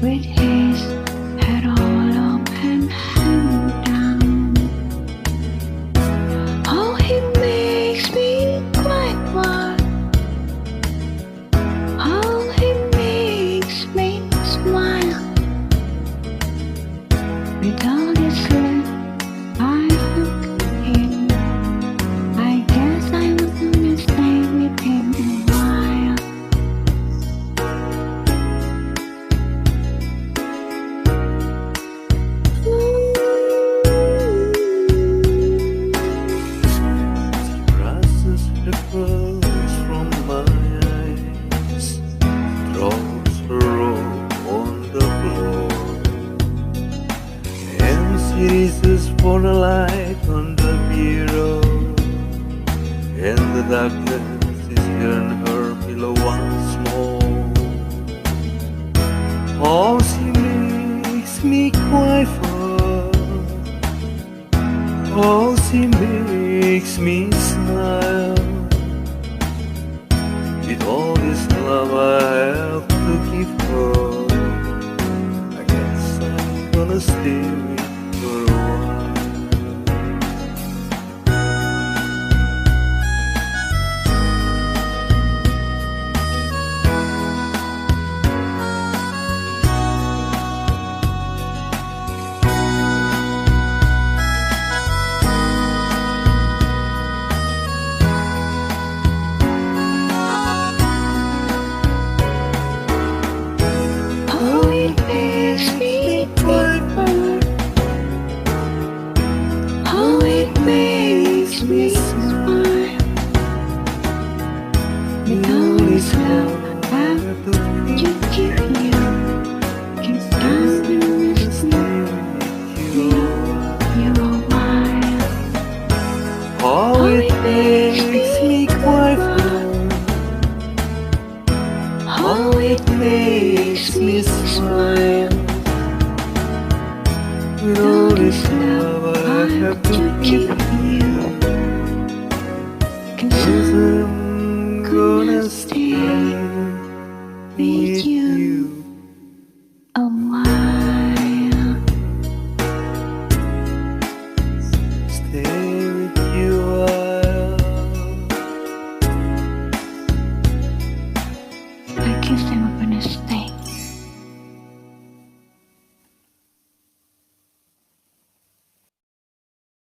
with his head all up and hanging down. Oh, he makes me quite wild. Oh, he makes me smile. With all this love I look at him, I guess I'm gonna stay with him a while. Crosses the pearls from my eyes, throws her robe on the floor, and seizes for the light on the bureau, and the darkness is in her pillow once more. Oh, she makes me quite far. Oh, she makes me smile. With all this love I have to give her, I guess I'm gonna stay with her a while. Oh, it makes me quiver. Oh, it makes me smile. With all this love I have to give you, 'cause I'm gonna stay with you a while. Oh, it makes me quite fun. Oh, it makes me smile. With all this love I have to give you.